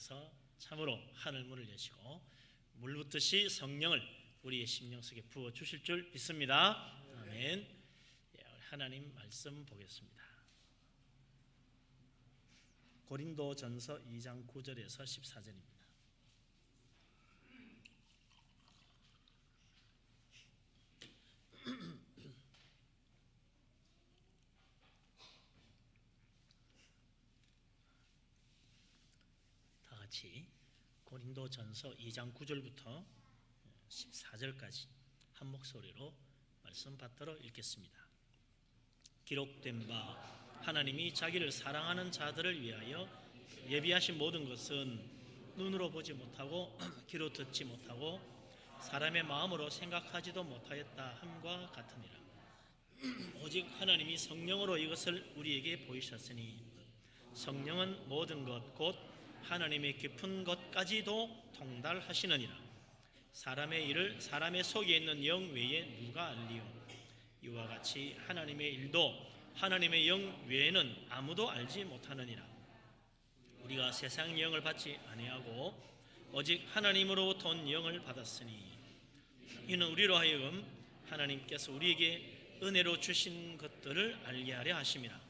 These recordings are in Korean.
하나님께서 참으로 하늘 문을 여시고 물 붓듯이 성령을 우리의 심령 속에 부어 주실 줄 믿습니다. 아멘. 하나님 말씀 보겠습니다. 고린도전서 2장 9절에서 14절입니다. 다 같이 고린도전서 2장 9절부터 14절까지 한 목소리로 말씀 받들어 읽겠습니다. 기록된 바 하나님이 자기를 사랑하는 자들을 위하여 예비하신 모든 것은 눈으로 보지 못하고 귀로 듣지 못하고 사람의 마음으로 생각하지도 못하였다 함과 같으니라. 오직 하나님이 성령으로 이것을 우리에게 보이셨으니 성령은 모든 것 곧 하나님의 깊은 것까지도 통달하시느니라. 사람의 일을 사람의 속에 있는 영 외에 누가 알리요? 이와 같이 하나님의 일도 하나님의 영 외에는 아무도 알지 못하느니라. 우리가 세상 영을 받지 아니하고 오직 하나님으로부터 온 영을 받았으니 이는 우리로 하여금 하나님께서 우리에게 은혜로 주신 것들을 알게 하려 하심이라.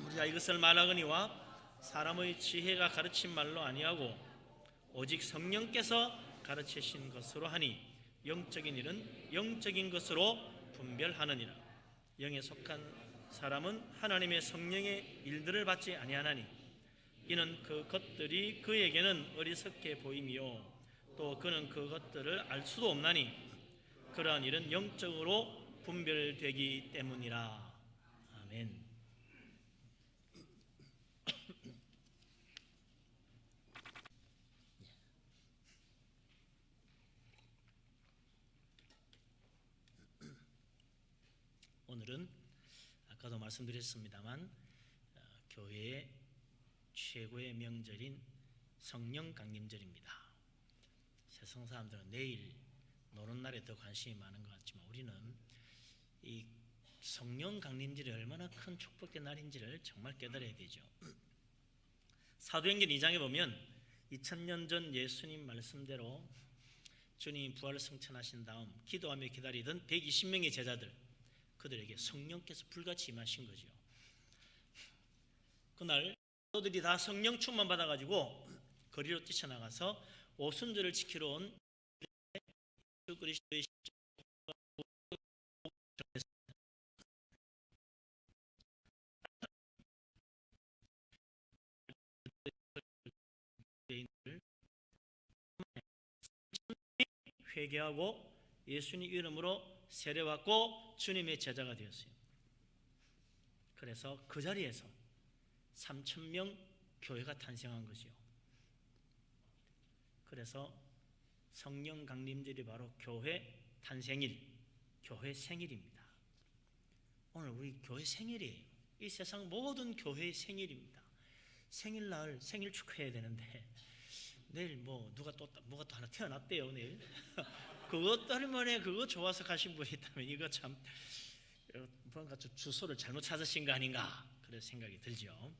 우리가 이것을 말하거니와 사람의 지혜가 가르친 말로 아니하고 오직 성령께서 가르치신 것으로 하니 영적인 일은 영적인 것으로 분별하느니라. 영에 속한 사람은 하나님의 성령의 일들을 받지 아니하나니 이는 그 것들이 그에게는 어리석게 보임이요 또 그는 그것들을 알 수도 없나니 그러한 일은 영적으로 분별되기 때문이라. 아멘. 오늘은 아까도 말씀드렸습니다만 교회의 최고의 명절인 성령 강림절입니다. 세상 사람들은 내일 노는 날에 더 관심이 많은 것 같지만 우리는 이 성령 강림절이 얼마나 큰 축복된 날인지를 정말 깨달아야 되죠. 사도행전 2장에 보면 2000년 전 예수님 말씀대로 주님이 부활을 성천하신 다음 기도하며 기다리던 120명의 제자들, 그들에게 성령께서 불같이 임하신 거죠. 그날 사도들이 다 성령 충만 받아가지고 거리로 뛰쳐나가서 오순절을 지키러 온 예수 그리스도의 회개하고 예수님 이름으로 세례받고 주님의 제자가 되었어요. 그래서 그 자리에서 3,000명 교회가 탄생한 거죠. 그래서 성령 강림절이 바로 교회 탄생일, 교회 생일입니다. 오늘 우리 교회 생일이에요. 이 세상 모든 교회의 생일입니다. 생일날 생일 축하해야 되는데 내일 뭐가 또 하나 태어났대요. 내일 그것 때문에 그거 좋아서 가신 분이 있다면 이거 참 뭔가 주소를 잘못 찾으신 거 아닌가 그런 생각이 들죠.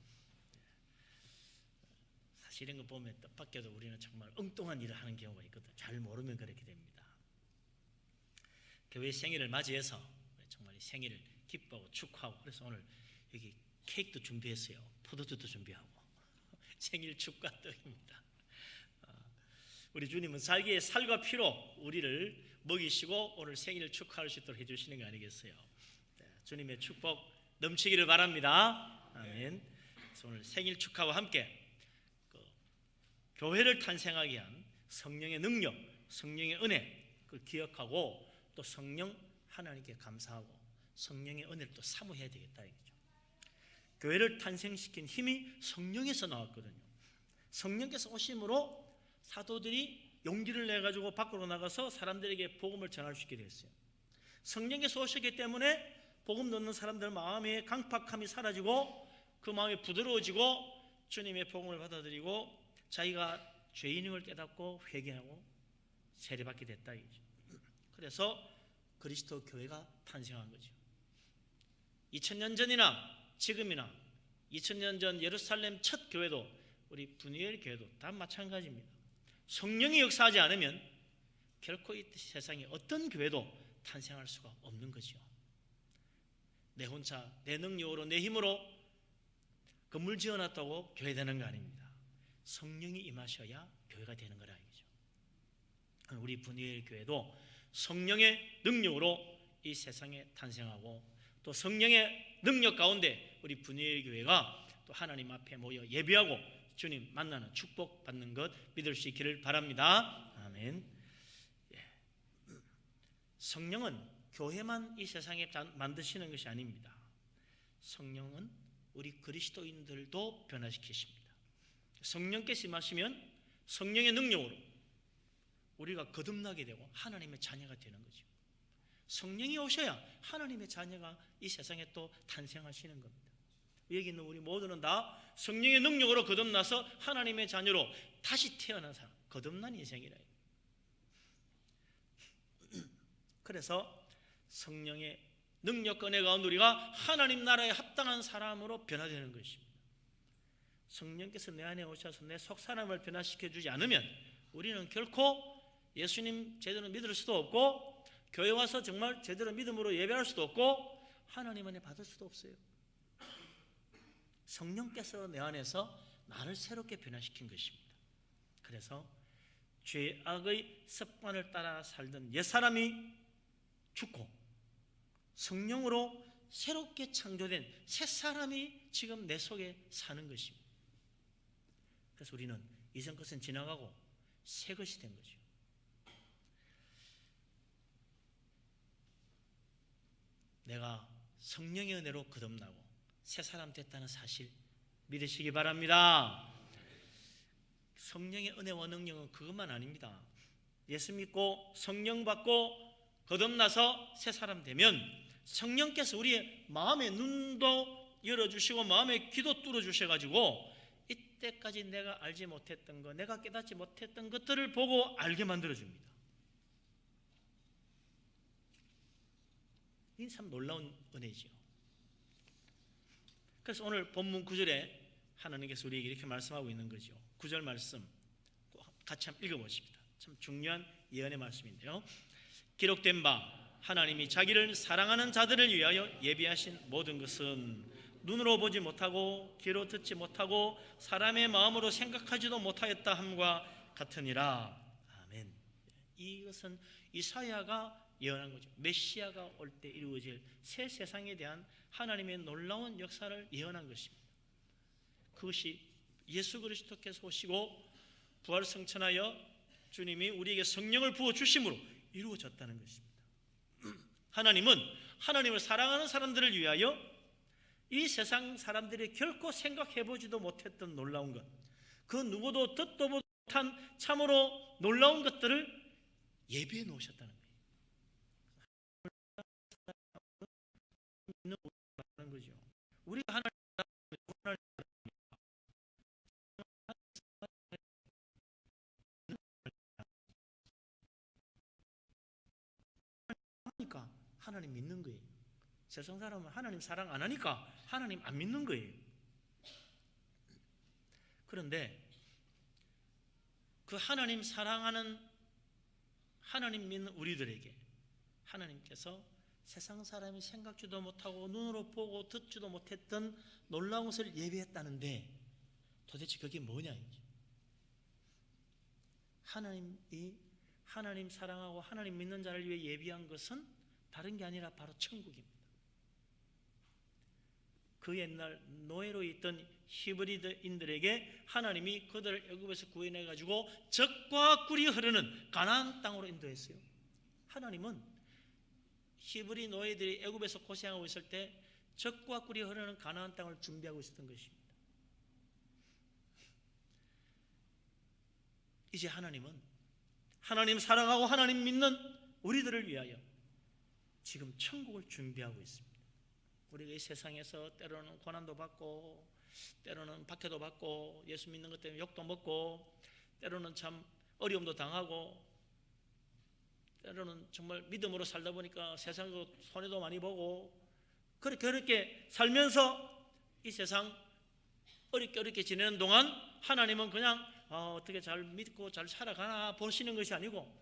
사실 이런 거 보면 뜻밖에도 우리는 정말 엉뚱한 일을 하는 경우가 있거든. 잘 모르면 그렇게 됩니다. 교회 생일을 맞이해서 정말 생일을 기뻐하고 축하하고 그래서 오늘 여기 케이크도 준비했어요. 포도주도 준비하고 생일 축하 떡입니다. 우리 주님은 자기의 살과 피로 우리를 먹이시고 오늘 생일을 축하할 수 있도록 해주시는 거 아니겠어요? 주님의 축복 넘치기를 바랍니다. 아멘. 그래서 오늘 생일 축하와 함께 교회를 탄생하게 한 성령의 능력, 성령의 은혜 그걸 기억하고 또 성령 하나님께 감사하고 성령의 은혜를 또 사모해야 되겠다 이거죠. 교회를 탄생시킨 힘이 성령에서 나왔거든요. 성령께서 오심으로 사도들이 용기를 내가지고 밖으로 나가서 사람들에게 복음을 전할 수 있게 됐어요. 성령께서 오셨기 때문에 복음 듣는 사람들 마음의 강팍함이 사라지고 그 마음이 부드러워지고 주님의 복음을 받아들이고 자기가 죄인임을 깨닫고 회개하고 세례받게 됐다 이거죠. 그래서 그리스도 교회가 탄생한 거죠. 2000년 전이나 지금이나 2000년 전 예루살렘 첫 교회도 우리 분이엘 교회도 다 마찬가지입니다. 성령이 역사하지 않으면 결코 이 세상에 어떤 교회도 탄생할 수가 없는 거죠. 내 혼자 내 능력으로 내 힘으로 건물 지어놨다고 교회 되는 거 아닙니다. 성령이 임하셔야 교회가 되는 거라 이거죠. 우리 분이엘 교회도 성령의 능력으로 이 세상에 탄생하고 또 성령의 능력 가운데 우리 분이엘 교회가 또 하나님 앞에 모여 예배하고 주님 만나는 축복 받는 것 믿을 수 있기를 바랍니다. 아멘. 성령은 교회만 이 세상에 만드시는 것이 아닙니다. 성령은 우리 그리스도인들도 변화시키십니다. 성령께서 임하시면 성령의 능력으로 우리가 거듭나게 되고 하나님의 자녀가 되는 거죠. 성령이 오셔야 하나님의 자녀가 이 세상에 또 탄생하시는 겁니다. 여기 있는 우리 모두는 다 성령의 능력으로 거듭나서 하나님의 자녀로 다시 태어난 사람, 거듭난 인생이라. 그래서 성령의 능력과 은혜 가운데 우리가 하나님 나라에 합당한 사람으로 변화되는 것입니다. 성령께서 내 안에 오셔서 내 속 사람을 변화시켜 주지 않으면 우리는 결코 예수님 제대로 믿을 수도 없고 교회 와서 정말 제대로 믿음으로 예배할 수도 없고 하나님 은혜 받을 수도 없어요. 성령께서 내 안에서 나를 새롭게 변화시킨 것입니다. 그래서 죄악의 습관을 따라 살던 옛사람이 죽고 성령으로 새롭게 창조된 새사람이 지금 내 속에 사는 것입니다. 그래서 우리는 이전 것은 지나가고 새 것이 된 거죠. 내가 성령의 은혜로 거듭나고 새사람 됐다는 사실 믿으시기 바랍니다. 성령의 은혜와 능력은 그것만 아닙니다. 예수 믿고 성령 받고 거듭나서 새사람 되면 성령께서 우리의 마음의 눈도 열어주시고 마음의 귀도 뚫어주셔가지고 이때까지 내가 알지 못했던 것, 내가 깨닫지 못했던 것들을 보고 알게 만들어줍니다. 이게 참 놀라운 은혜지요. 그래서 오늘 본문 9절에 하나님께서 우리에게 이렇게 말씀하고 있는 거죠. 9절 말씀 같이 한번 읽어보십니다. 참 중요한 예언의 말씀인데요. 기록된 바 하나님이 자기를 사랑하는 자들을 위하여 예비하신 모든 것은 눈으로 보지 못하고 귀로 듣지 못하고 사람의 마음으로 생각하지도 못하였다 함과 같으니라. 아멘. 이것은 이사야가 예언한 거죠. 메시아가 올 때 이루어질 새 세상에 대한 하나님의 놀라운 역사를 예언한 것입니다. 그것이 예수 그리스도께서 오시고 부활승천하여 주님이 우리에게 성령을 부어주심으로 이루어졌다는 것입니다. 하나님은 하나님을 사랑하는 사람들을 위하여 이 세상 사람들이 결코 생각해보지도 못했던 놀라운 것, 그 누구도 듣도 보도 못한 참으로 놀라운 것들을 예비해 놓으셨다는 거예요. 있는 거죠. 우리가 하나님 하니까 하나님 믿는 거예요. 세상 사람은 하나님 사랑 안 하니까 하나님 안 믿는 거예요. 그런데 그 하나님 사랑하는 하나님 믿는 우리들에게 하나님께서 세상 사람이 생각지도 못하고 눈으로 보고 듣지도 못했던 놀라운 것을 예비했다는데 도대체 그게 뭐냐? 하나님이 하나님 사랑하고 하나님 믿는 자를 위해 예비한 것은 다른 게 아니라 바로 천국입니다. 그 옛날 노예로 있던 히브리인들에게 하나님이 그들을 애굽에서 구해내 가지고 젖과 꿀이 흐르는 가나안 땅으로 인도했어요. 하나님은 히브리 노예들이 애굽에서 고생하고 있을 때 젖과 꿀이 흐르는 가나안 땅을 준비하고 있었던 것입니다. 이제 하나님은 하나님 사랑하고 하나님 믿는 우리들을 위하여 지금 천국을 준비하고 있습니다. 우리가 이 세상에서 때로는 고난도 받고 때로는 박해도 받고 예수 믿는 것 때문에 욕도 먹고 때로는 참 어려움도 당하고 때로는 정말 믿음으로 살다 보니까 세상으로 손해도 많이 보고 그렇게 살면서 이 세상 어렵게 지내는 동안 하나님은 그냥 어떻게 잘 믿고 잘 살아가나 보시는 것이 아니고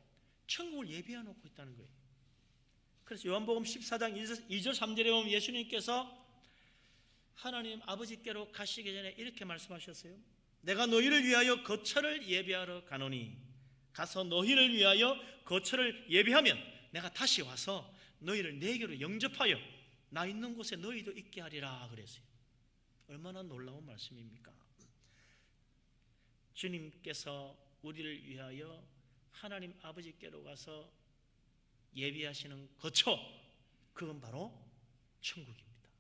천국을 예비해 놓고 있다는 거예요. 그래서 요한복음 14장 2절 3절에 보면 예수님께서 하나님 아버지께로 가시기 전에 이렇게 말씀하셨어요. 내가 너희를 위하여 거처를 예비하러 가노니 가서 너희를 위하여 거처를 예비하면 내가 다시 와서 너희를 내게로 영접하여 나 있는 곳에 너희도 있게 하리라 그랬어요. 얼마나 놀라운 말씀입니까? 주님께서 우리를 위하여 하나님 아버지께로 가서 예비하시는 거처, 그건 바로 천국입니다.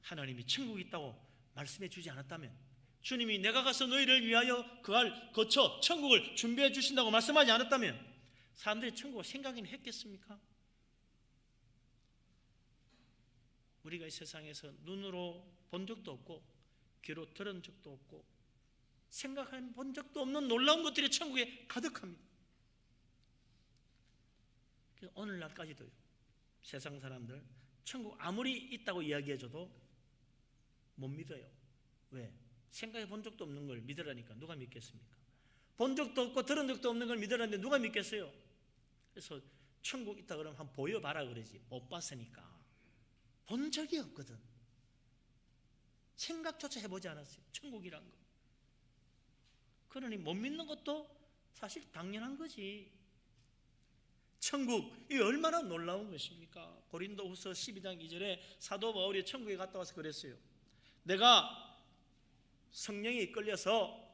하나님이 천국이 있다고 말씀해 주지 않았다면, 주님이 내가 가서 너희를 위하여 그할 거처 천국을 준비해 주신다고 말씀하지 않았다면 사람들이 천국을 생각이나 했겠습니까? 우리가 이 세상에서 눈으로 본 적도 없고 귀로 들은 적도 없고 생각해 본 적도 없는 놀라운 것들이 천국에 가득합니다. 오늘날까지도요, 세상 사람들 천국 아무리 있다고 이야기해줘도 못 믿어요. 왜? 생각해 본 적도 없는 걸 믿으라니까 누가 믿겠습니까? 본 적도 없고 들은 적도 없는 걸 믿으라는데 누가 믿겠어요? 그래서 천국 있다 그러면 한번 보여봐라 그러지. 못 봤으니까. 본 적이 없거든. 생각조차 해보지 않았어요, 천국이란 거. 그러니 못 믿는 것도 사실 당연한 거지. 천국, 이 얼마나 놀라운 것입니까? 고린도후서 12장 2절에 사도 바울이 천국에 갔다 와서 그랬어요. 내가 성령에 이끌려서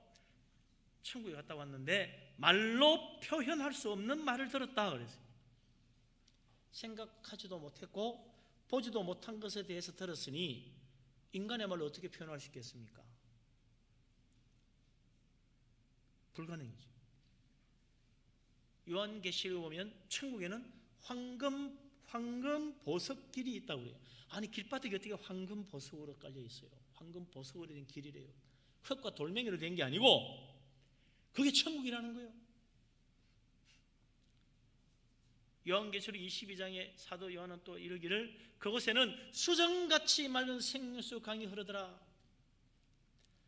천국에 갔다 왔는데 말로 표현할 수 없는 말을 들었다 그랬어요. 생각하지도 못했고 보지도 못한 것에 대해서 들었으니 인간의 말로 어떻게 표현할 수 있겠습니까? 불가능이죠. 요한계시를 보면 천국에는 황금 보석길이 있다고 그래요. 아니, 길바닥이 어떻게 황금 보석으로 깔려 있어요? 황금 보석으로 된 길이래요. 흙과 돌멩이로 된 게 아니고 그게 천국이라는 거예요. 요한계시록 22장에 사도 요한은 또 이르기를 그곳에는 수정같이 맑은 생수 강이 흐르더라.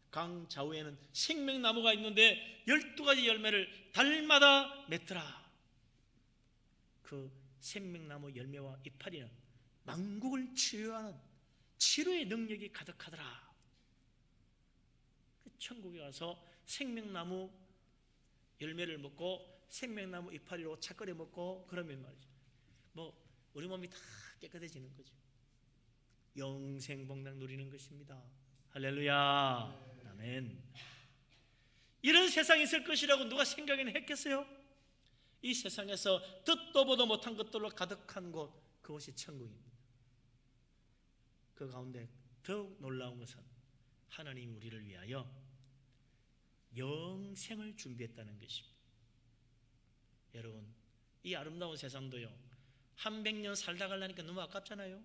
강 좌우에는 생명나무가 있는데 12가지 열매를 달마다 맺더라. 그 생명나무 열매와 이파리는 만국을 치유하는 치료의 능력이 가득하더라. 천국에 가서 생명나무 열매를 먹고 생명나무 이파리로 착거려 먹고 그러면 말이죠, 우리 몸이 다 깨끗해지는 거죠. 영생복락 누리는 것입니다. 할렐루야. 아멘. 이런 세상이 있을 것이라고 누가 생각이나 했겠어요? 이 세상에서 듣도 보도 못한 것들로 가득한 곳, 그것이 천국입니다. 그 가운데 더욱 놀라운 것은 하나님이 우리를 위하여 영생을 준비했다는 것입니다. 여러분, 이 아름다운 세상도요, 한 100년 살다 가려니까 너무 아깝잖아요.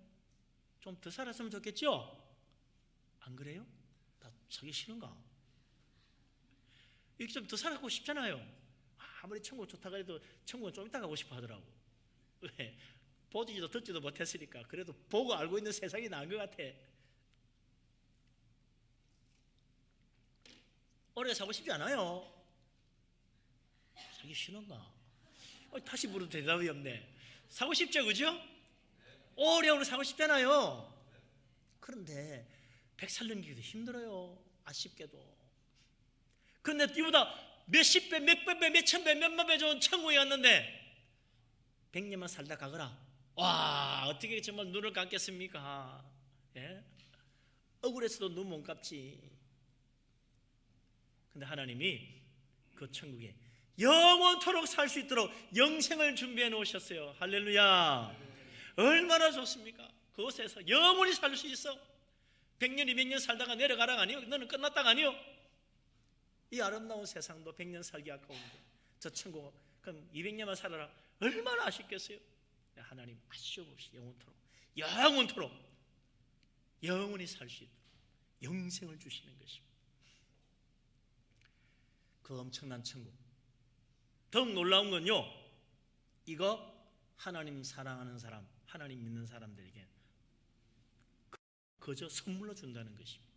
좀 더 살았으면 좋겠죠? 안 그래요? 다 살기 싫은가? 이렇게 좀 더 살고 싶잖아요. 아무리 천국 좋다고 해도 천국은 좀 이따 가고 싶어 하더라고. 왜? 보지도 듣지도 못했으니까. 그래도 보고 알고 있는 세상이 나은 것 같아. 오래 사고 싶지 않아요. 살기 싫은가? 다시 물어도 대답이 없네. 사고 싶죠, 그죠? 오래오래 사고 싶잖아요. 그런데 100살 넘기기도 힘들어요, 아쉽게도. 그런데 이보다 몇십 배, 몇백 배, 몇천 배, 몇만 배 좋은 천국에 갔는데 100년만 살다 가거라. 와, 어떻게 정말 눈을 감겠습니까? 예? 억울해서도 눈 못 감지. 근데 하나님이 그 천국에 영원토록 살 수 있도록 영생을 준비해 놓으셨어요. 할렐루야. 얼마나 좋습니까? 그곳에서 영원히 살 수 있어. 100년, 200년 살다가 내려가라가 아니요, 너는 끝났다가 아니요. 이 아름다운 세상도 100년 살기 아까운데 저 천국 그럼 200년만 살아라. 얼마나 아쉽겠어요? 하나님 아쉬움없이 영원토록 영원히 살 수 있도록 영생을 주시는 것입니다. 그 엄청난 천국, 더욱 놀라운 건요, 이거 하나님 사랑하는 사람, 하나님 믿는 사람들에게 그저 선물로 준다는 것입니다.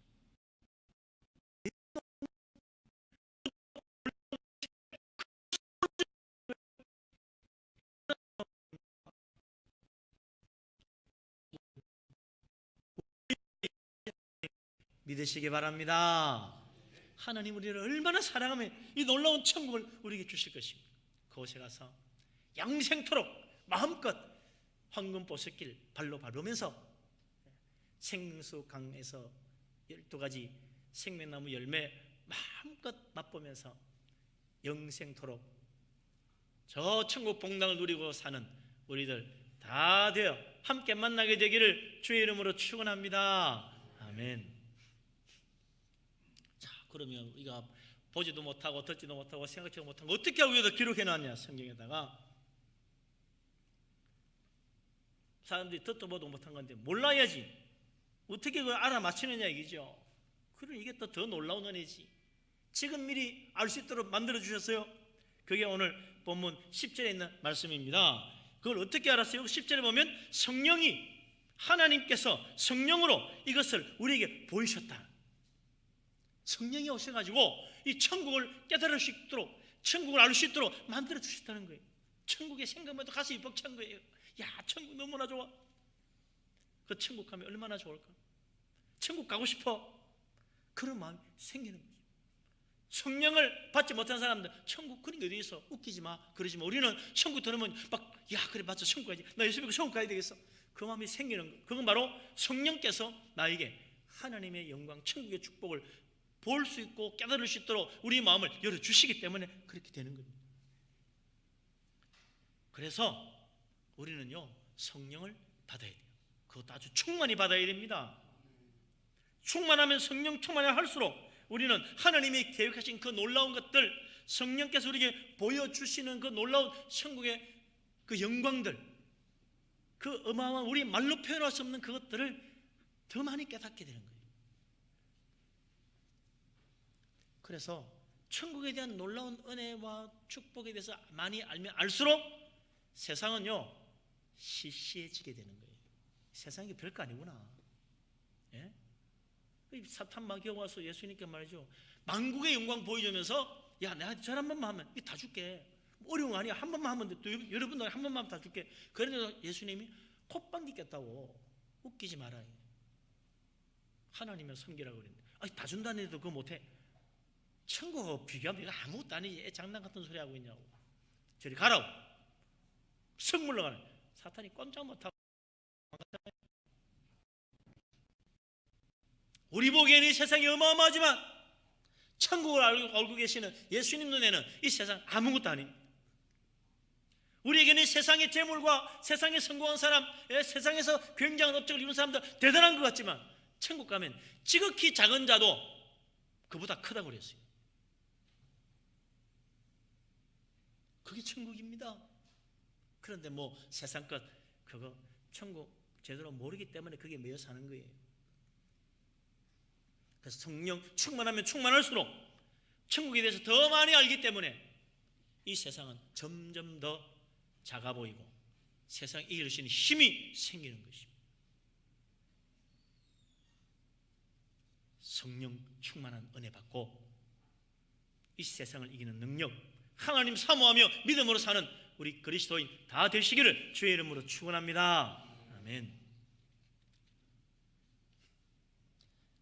믿으시기 바랍니다. 하나님 우리를 얼마나 사랑하면 이 놀라운 천국을 우리에게 주실 것입니다. 그곳에 가서 영생토록 마음껏 황금보석길 발로 밟으면서 생수 강에서 12가지 생명나무 열매 마음껏 맛보면서 영생토록 저 천국 복락을 누리고 사는 우리들 다 되어 함께 만나게 되기를 주의 이름으로 축원합니다. 아멘. 자, 그러면 우리가 보지도 못하고 듣지도 못하고 생각지도 못한 거 어떻게 하고 여기다 기록해놨냐? 성경에다가. 사람들이 듣도 보도 못한 건데 몰라야지 어떻게 그걸 알아맞히느냐 이기죠. 그럼 이게 또 더 놀라운 은혜지. 지금 미리 알 수 있도록 만들어 주셨어요. 그게 오늘 본문 10절에 있는 말씀입니다. 그걸 어떻게 알았어요? 10절에 보면 성령이, 하나님께서 성령으로 이것을 우리에게 보이셨다. 성령이 오셔가지고 이 천국을 깨달을 수 있도록, 천국을 알 수 있도록 만들어 주셨다는 거예요. 천국의 생각만 해도 가슴이 벅찬 거예요. 야, 천국 너무나 좋아. 그 천국 가면 얼마나 좋을까? 천국 가고 싶어. 그런 마음이 생기는 거죠. 성령을 받지 못한 사람들 천국 그런 게 어디 있어? 웃기지 마. 그러지 마. 우리는 천국 들으면 막 야 그래 맞아 천국 가야지. 나 예수 믿고 천국 가야 되겠어. 그 마음이 생기는 거. 그건 바로 성령께서 나에게 하나님의 영광, 천국의 축복을 볼 수 있고 깨달을 수 있도록 우리 마음을 열어주시기 때문에 그렇게 되는 겁니다. 그래서 우리는요 성령을 받아야 돼요. 그것도 아주 충만히 받아야 됩니다. 충만하면 성령 충만히 할수록 우리는 하나님이 계획하신 그 놀라운 것들, 성령께서 우리에게 보여주시는 그 놀라운 천국의 그 영광들, 그 어마어마한 우리 말로 표현할 수 없는 그것들을 더 많이 깨닫게 되는 거예요. 그래서 천국에 대한 놀라운 은혜와 축복에 대해서 많이 알면 알수록 세상은요 시시해지게 되는 거예요. 세상이 별거 아니구나. 예? 사탄 마귀가 와서 예수님께 말이죠. 만국의 영광 보여주면서 야 내가 저 한 번만 하면 다 줄게. 어려운 거 아니야. 한 번만 하면 돼. 또 여러분들 한 번만 하면 다 줄게. 그래서 예수님이 콧방귀 꼈다고 웃기지 말아요. 하나님을 섬기라고 그랬는데 아니 다 준다는 애도 그거 못해. 천국하고 비교하면 이거 아무것도 아니지. 장난 같은 소리 하고 있냐고. 저리 가라고. 성물로 가라. 사탄이 꼼짝 못하고 우리 보기에는 이 세상이 어마어마하지만 천국을 알고 계시는 예수님 눈에는 이 세상 아무것도 아닙니다. 우리에게는 이 세상의 재물과 세상에 성공한 사람, 세상에서 굉장한 업적을 이룬 사람들 대단한 것 같지만 천국 가면 지극히 작은 자도 그보다 크다고 그랬어요. 그게 천국입니다. 그런데 뭐 세상 것 그거 천국 제대로 모르기 때문에 그게 매여 사는 거예요. 그래서 성령 충만하면 충만할수록 천국에 대해서 더 많이 알기 때문에 이 세상은 점점 더 작아 보이고 세상 이길 수 있는 힘이 생기는 것입니다. 성령 충만한 은혜 받고 이 세상을 이기는 능력, 하나님 사모하며 믿음으로 사는 우리 그리스도인 다 되시기를 주의 이름으로 축원합니다. 아멘.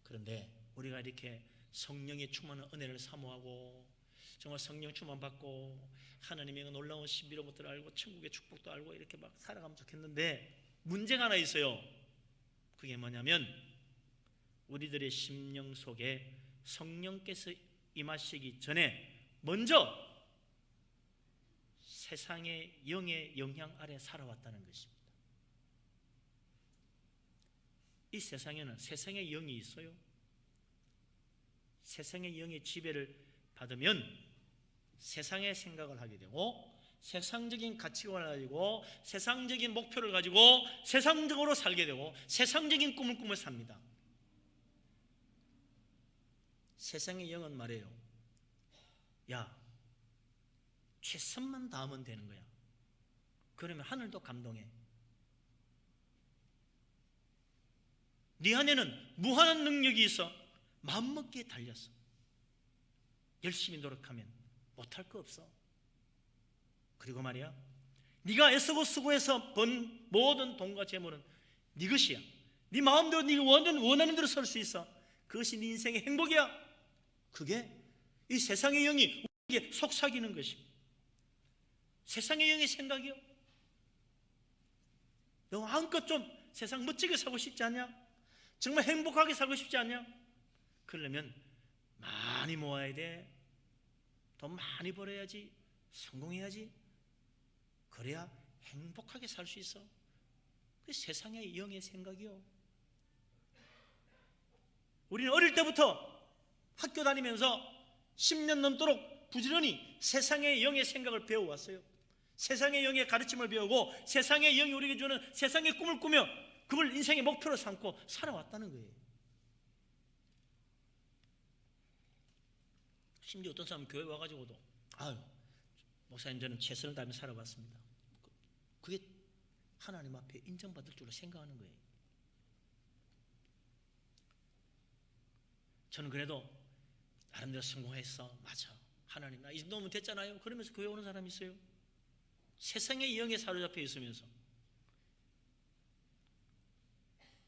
그런데 우리가 이렇게 성령의 충만한 은혜를 사모하고 정말 성령 충만 받고 하나님의 놀라운 신비로운 것들을 알고 천국의 축복도 알고 이렇게 막 살아가면 좋겠는데 문제가 하나 있어요. 그게 뭐냐면 우리들의 심령 속에 성령께서 임하시기 전에 먼저 세상의 영의 영향 아래 살아왔다는 것입니다. 이 세상에는 세상의 영이 있어요. 세상의 영의 지배를 받으면 세상의 생각을 하게 되고 세상적인 가치관을 가지고 세상적인 목표를 가지고 세상적으로 살게 되고 세상적인 꿈을 삽니다. 세상의 영은 말해요. 야, 최선만 다하면 되는 거야. 그러면 하늘도 감동해. 네 안에는 무한한 능력이 있어. 마음먹기에 달렸어. 열심히 노력하면 못할 거 없어. 그리고 말이야, 네가 애쓰고 수고해서 번 모든 돈과 재물은 네 것이야. 네 마음대로 네가 원하는 대로 설 수 있어. 그것이 네 인생의 행복이야. 그게 이 세상의 영이 우리에게 속삭이는 것입니다. 세상의 영의 생각이요. 너 마음껏 좀 세상 멋지게 살고 싶지 않냐? 정말 행복하게 살고 싶지 않냐? 그러려면 많이 모아야 돼. 돈 많이 벌어야지. 성공해야지. 그래야 행복하게 살 수 있어. 그 세상의 영의 생각이요. 우리는 어릴 때부터 학교 다니면서 10년 넘도록 부지런히 세상의 영의 생각을 배워왔어요. 세상의 영의 가르침을 배우고 세상의 영이 우리에게 주는 세상의 꿈을 꾸며 그걸 인생의 목표로 삼고 살아왔다는 거예요. 심지어 어떤 사람은 교회 와가지고도 아유 목사님 저는 최선을 다하며 살아왔습니다. 그게 하나님 앞에 인정받을 줄로 생각하는 거예요. 저는 그래도 나름대로 성공했어. 맞아. 하나님 나 이 정도면 됐잖아요. 그러면서 교회 오는 사람이 있어요. 세상의 영에 사로잡혀 있으면서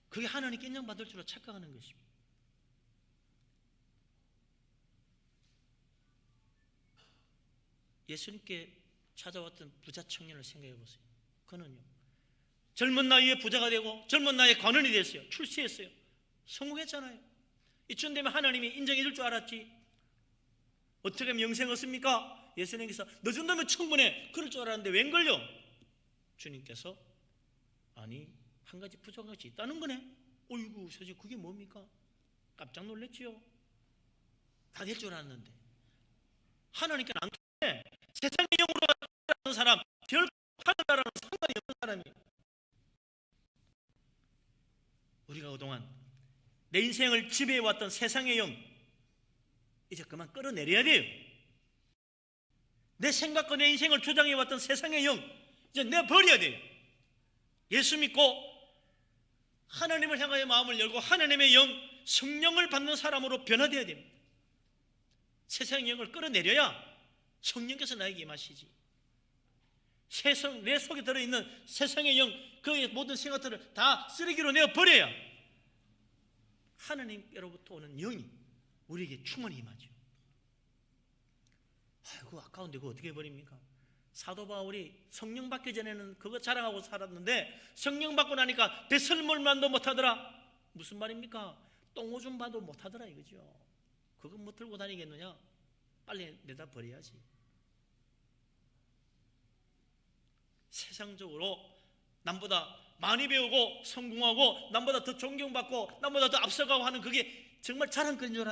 그게 하나님께 인정받을 줄로 착각하는 것입니다. 예수님께 찾아왔던 부자 청년을 생각해 보세요. 그는요 젊은 나이에 부자가 되고 젊은 나이에 관원이 됐어요. 출세했어요. 성공했잖아요. 이쯤 되면 하나님이 인정해 줄 줄 알았지. 어떻게 하면 영생 얻습니까? 예수님께서 너 정도면 충분해 그럴 줄 알았는데 웬걸요? 주님께서 아니 한 가지 부족한 것이 있다는 거네. 어이구 사실 그게 뭡니까? 깜짝 놀랐지요. 다 될 줄 알았는데 하나님께는 안 통해. 세상의 영으로 가는 사람 결코 하늘나라랑 상관이 없는 사람이에요. 우리가 그동안 내 인생을 지배해왔던 세상의 영 이제 그만 끌어내려야 돼요. 내 생각과 내 인생을 주장해왔던 세상의 영 이제 내버려야 돼요. 예수 믿고 하나님을 향하여 마음을 열고 하나님의 영 성령을 받는 사람으로 변화되어야 됩니다. 세상의 영을 끌어내려야 성령께서 나에게 임하시지. 내 속에 들어있는 세상의 영 그의 모든 생각들을 다 쓰레기로 내어버려야 하나님께로부터 오는 영이 우리에게 충만히 임하죠. 아이고 아까운데 그거 어떻게 버립니까? 사도 바울이 성령 받기 전에는 그거 자랑하고 살았는데 성령 받고 나니까 배설물만도 못하더라. 무슨 말입니까? 똥오줌 봐도 못하더라 이거죠. 그거 뭐 들고 다니겠느냐? 빨리 내다 버려야지. 세상적으로 남보다 많이 배우고 성공하고 남보다 더 존경받고 남보다 더 앞서가고 하는 그게 정말 자랑거리인 줄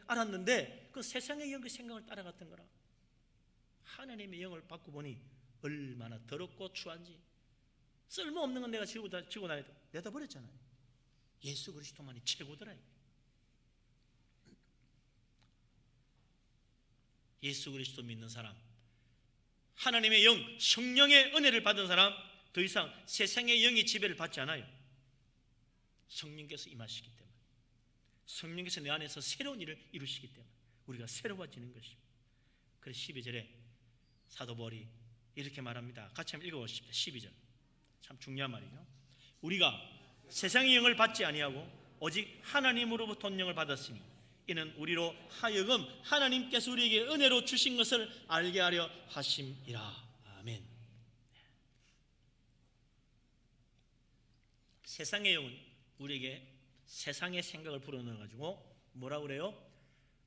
알았는데 그 세상의 영 그 생각을 따라갔던 거라. 하나님의 영을 받고 보니 얼마나 더럽고 추한지. 쓸모없는 건 내가 지고 다녀도 내다 버렸잖아요. 예수 그리스도만이 최고더라. 예수 그리스도 믿는 사람, 하나님의 영, 성령의 은혜를 받은 사람 더 이상 세상의 영의 지배를 받지 않아요. 성령께서 임하시기 때문에, 성령께서 내 안에서 새로운 일을 이루시기 때문에 우리가 새로워지는 것입니다. 그래서 12절에 사도 바울이 이렇게 말합니다. 같이 한번 읽어보십시오. 12절 참 중요한 말이죠. 우리가 세상의 영을 받지 아니하고 오직 하나님으로부터 온 영을 받았으니 이는 우리로 하여금 하나님께서 우리에게 은혜로 주신 것을 알게 하려 하심이라. 아멘. 세상의 영은 우리에게 세상의 생각을 불어넣어가지고 뭐라 그래요?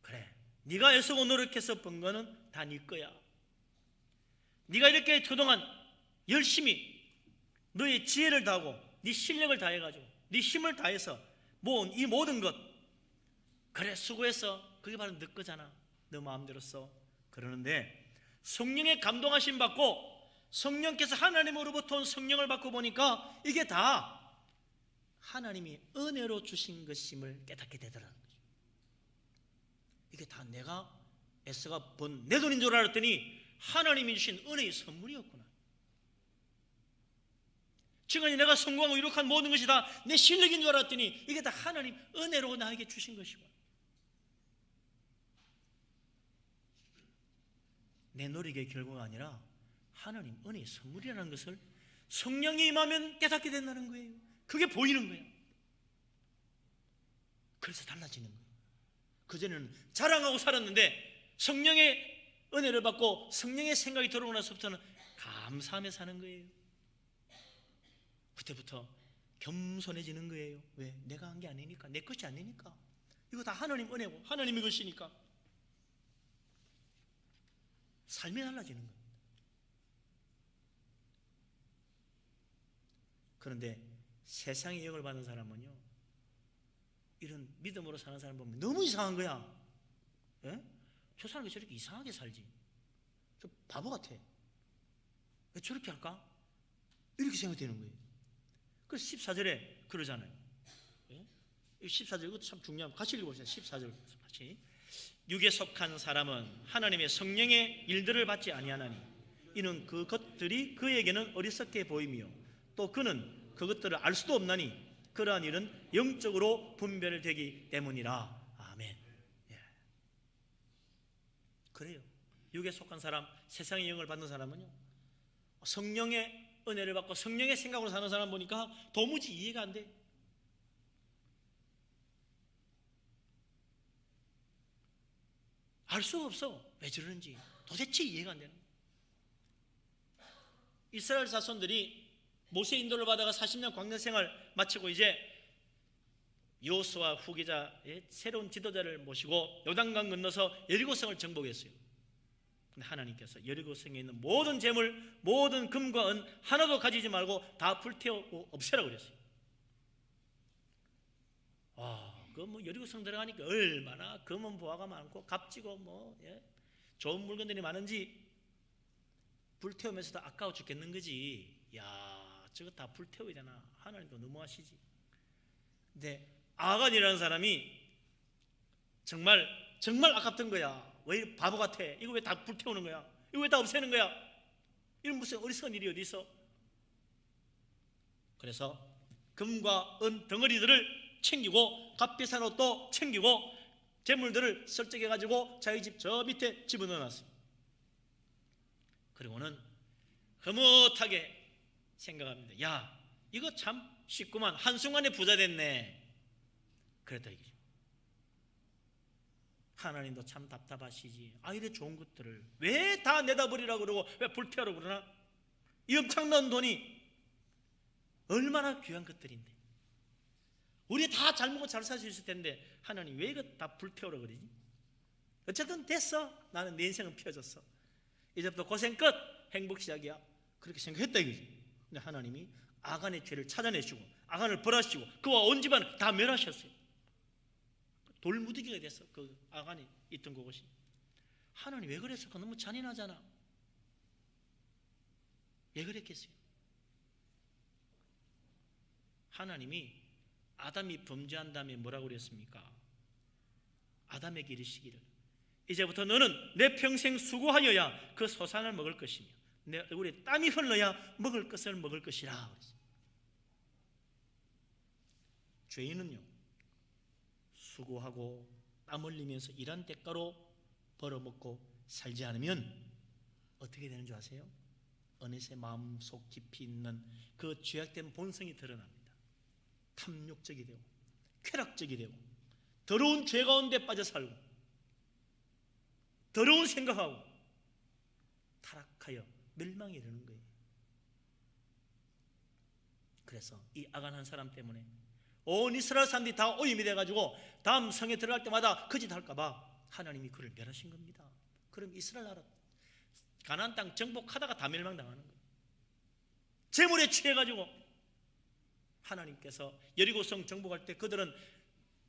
그래, 네가 애쓰고 노력해서 번 거는 다 네 거야. 네가 이렇게 그동안 열심히 너의 지혜를 다하고 네 실력을 다해가지고 네 힘을 다해서 모은 이 모든 것, 그래 수고했어. 그게 바로 네 거잖아. 너 마음대로 써. 그러는데 성령의 감동하심 받고 성령께서 하나님으로부터 온 성령을 받고 보니까 이게 다 하나님이 은혜로 주신 것임을 깨닫게 되더라는 거죠. 이게 다 내가 애써가 번 내 돈인 줄 알았더니 하나님이 주신 은혜의 선물이었구나. 지금까지 내가 성공하고 이룩한 모든 것이 다 내 실력인 줄 알았더니 이게 다 하나님 은혜로 나에게 주신 것이고, 내 노력의 결과가 아니라 하나님 은혜의 선물이라는 것을 성령이 임하면 깨닫게 된다는 거예요. 그게 보이는 거예요. 그래서 달라지는 거예요. 그전에는 자랑하고 살았는데 성령의 은혜를 받고 성령의 생각이 들어오고 나서부터는 감사하며 사는 거예요. 그때부터 겸손해지는 거예요. 왜? 내가 한 게 아니니까, 내 것이 아니니까. 이거 다 하나님 은혜고 하나님의 것이니까. 삶이 달라지는 거예요. 그런데 세상의 영을 받는 사람은요, 이런 믿음으로 사는 사람 보면 너무 이상한 거야. 예? 저 사람이 저렇게 이상하게 살지? 저 바보 같아. 왜 저렇게 할까? 이렇게 생각되는 거예요. 그래서 14절에 그러잖아요. 예? 14절, 이것도 참 중요한, 같이 읽어보세요. 14절 같이. 육에 속한 사람은 하나님의 성령의 일들을 받지 아니하나니 이는 그것들이 그에게는 어리석게 보이며 또 그는 그것들을 알 수도 없나니 그러한 일은 영적으로 분별되기 때문이라. 아멘. 예. 그래요. 육에 속한 사람, 세상의 영을 받는 사람은요, 성령의 은혜를 받고 성령의 생각으로 사는 사람 보니까 도무지 이해가 안 돼. 알 수가 없어. 왜 저러는지 도대체 이해가 안 되는 거야. 이스라엘 자손들이 모세 인도를 받아가 40년 광야 생활 마치고 이제 여호수아 후계자의 새로운 지도자를 모시고 요단강 건너서 여리고성을 정복했어요. 근데 하나님께서 여리고성에 있는 모든 재물, 모든 금과 은 하나도 가지지 말고 다 불태우고 없애라고 그랬어요. 그 뭐 여리고성 들어가니까 얼마나 금은 보화가 많고 값지고 좋은 물건들이 많은지 불태우면서도 아까워 죽겠는 거지. 야, 저거 다 불태워야 되나? 하나님도 너무하시지. 근데 아간이라는 사람이 정말 아깝던 거야. 왜 이렇게 바보 같아? 이거 왜 다 불태우는 거야? 이거 왜 다 없애는 거야? 이런 무슨 어리석은 일이 어디 있어? 그래서 금과 은 덩어리들을 챙기고 값비싼 옷도 챙기고 재물들을 설정해가지고 자기 집 저 밑에 집어넣어놨어요. 그리고는 흐뭇하게 생각합니다. 야, 이거 참 쉽구만. 한순간에 부자 됐네. 그랬다 이거죠. 하나님도 참 답답하시지. 이래 좋은 것들을 왜 다 내다버리라고 그러고 왜 불태우라고 그러나? 이 엄청난 돈이 얼마나 귀한 것들인데 우리 다 잘 먹고 잘 살 수 있을 텐데 하나님 왜 이거 다 불태우라고 그러지? 어쨌든 됐어. 나는 내 인생은 펴졌어. 이제부터 고생 끝. 행복 시작이야. 그렇게 생각했다 이거지. 근데 하나님이 아간의 죄를 찾아내시고 아간을 벌하시고 그와 온 집안 다 멸하셨어요. 돌무더기가 됐어. 그 아간이 있던 그곳이. 하나님 왜 그랬을까? 너무 잔인하잖아. 왜 그랬겠어요? 하나님이 아담이 범죄한 다음에 뭐라고 그랬습니까? 아담에게 이르시기를 이제부터 너는 내 평생 수고하여야 그 소산을 먹을 것이며 내 얼굴에 땀이 흘러야 먹을 것을 먹을 것이라 그랬어요. 죄인은요, 수고하고 땀 흘리면서 일한 대가로 벌어먹고 살지 않으면 어떻게 되는 줄 아세요? 어느새 마음속 깊이 있는 그 죄악된 본성이 드러납니다. 탐욕적이 되고 쾌락적이 되고 더러운 죄 가운데 빠져 살고 더러운 생각하고 타락하여 멸망에 이르는 거예요. 그래서 이 아간 한 사람 때문에 온 이스라엘 사람들이 다 오염이 돼가지고 다음 성에 들어갈 때마다 거짓할까 봐 하나님이 그를 멸하신 겁니다. 그럼 이스라엘 나라 가나안 땅 정복하다가 다 멸망당하는 거예요. 재물에 취해가지고 하나님께서 여리고성 정복할 때 그들은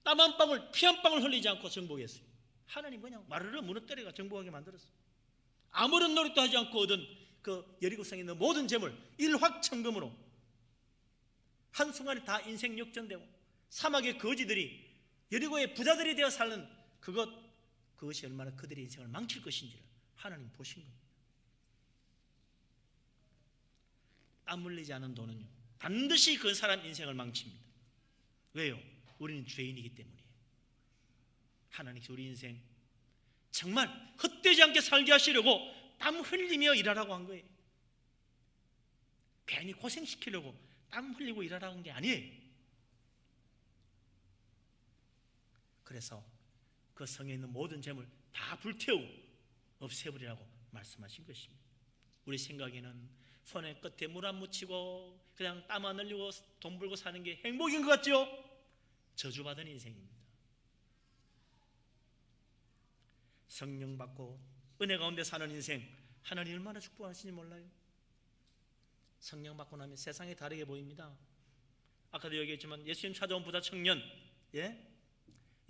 땀 한 방울, 피 한 방울 흘리지 않고 정복했어요. 하나님 그냥 마르르 무너뜨려가 정복하게 만들었어요. 아무런 노력도 하지 않고 얻은 그 여리고성에 있는 모든 재물 일확천금으로 한순간에 다 인생 역전되고 사막의 거지들이 여리고의 부자들이 되어 사는 그것이 얼마나 그들의 인생을 망칠 것인지를 하나님 보신 겁니다. 땀 흘리지 않은 돈은요 반드시 그 사람 인생을 망칩니다. 왜요? 우리는 죄인이기 때문이에요. 하나님께서 우리 인생 정말 헛되지 않게 살게 하시려고 땀 흘리며 일하라고 한 거예요. 괜히 고생시키려고 땀 흘리고 일하라고 한 게 아니에요. 그래서 그 성에 있는 모든 재물 다 불태우고 없애버리라고 말씀하신 것입니다. 우리 생각에는 손에 끝에 물 안 묻히고 그냥 땀 안 흘리고 돈 벌고 사는 게 행복인 것 같죠? 저주받은 인생입니다. 성령 받고 은혜 가운데 사는 인생, 하나님 얼마나 축복하시는지 몰라요? 성령 받고 나면 세상이 다르게 보입니다. 아까도 얘기했지만 예수님 찾아온 부자 청년,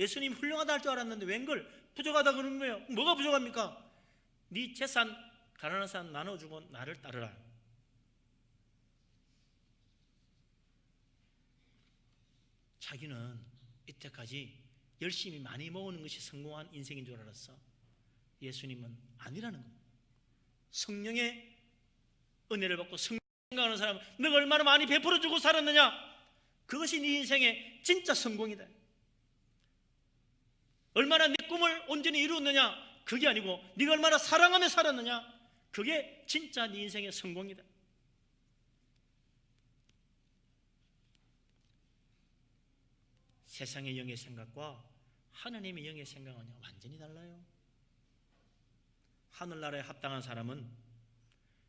예수님 훌륭하다 할 줄 알았는데 웬걸 부족하다 그러는 거예요. 뭐가 부족합니까? 네 재산 가난한 사람 나눠주고 나를 따르라. 자기는 이때까지 열심히 많이 모으는 것이 성공한 인생인 줄 알았어. 예수님은 아니라는 겁니다. 성령의 은혜를 받고 성령 생각하는 사람은 너가 얼마나 많이 베풀어주고 살았느냐, 그것이 네 인생의 진짜 성공이다. 얼마나 내 꿈을 온전히 이루었느냐, 그게 아니고 네가 얼마나 사랑하며 살았느냐, 그게 진짜 네 인생의 성공이다. 세상의 영의 생각과 하나님의 영의 생각은 완전히 달라요. 하늘나라에 합당한 사람은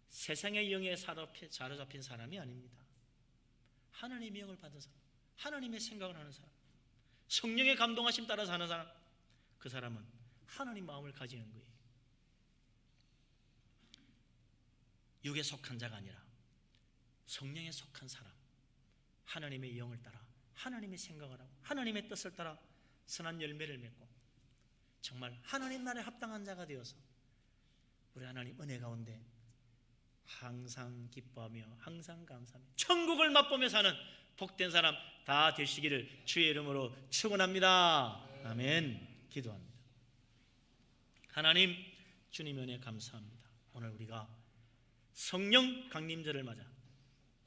세상의 영에 사로잡힌 사람이 아닙니다. 하나님의 영을 받은 사람, 하나님의 생각을 하는 사람, 성령의 감동하심 따라 사는 사람, 그 사람은 하나님 마음을 가지는 거예요. 육에 속한 자가 아니라 성령에 속한 사람, 하나님의 영을 따라 하나님의 생각을 하고 하나님의 뜻을 따라 선한 열매를 맺고 정말 하나님 나라에 합당한 자가 되어서 우리 하나님 은혜 가운데 항상 기뻐하며 항상 감사하며 천국을 맛보며 사는 복된 사람 다 되시기를 주의 이름으로 축원합니다. 아멘. 기도합니다. 하나님, 주님 은혜 감사합니다. 오늘 우리가 성령 강림절을 맞아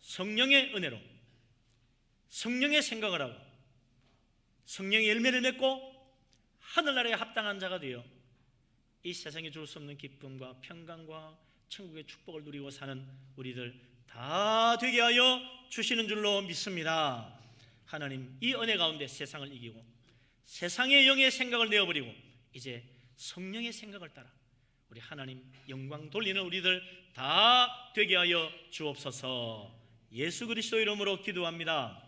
성령의 은혜로 성령의 생각을 하고 성령의 열매를 맺고 하늘나라에 합당한 자가 되어 이 세상에 줄 수 없는 기쁨과 평강과 천국의 축복을 누리고 사는 우리들 다 되게 하여 주시는 줄로 믿습니다. 하나님, 이 은혜 가운데 세상을 이기고 세상의 영의 생각을 내어버리고 이제 성령의 생각을 따라 우리 하나님 영광 돌리는 우리들 다 되게 하여 주옵소서. 예수 그리스도 이름으로 기도합니다.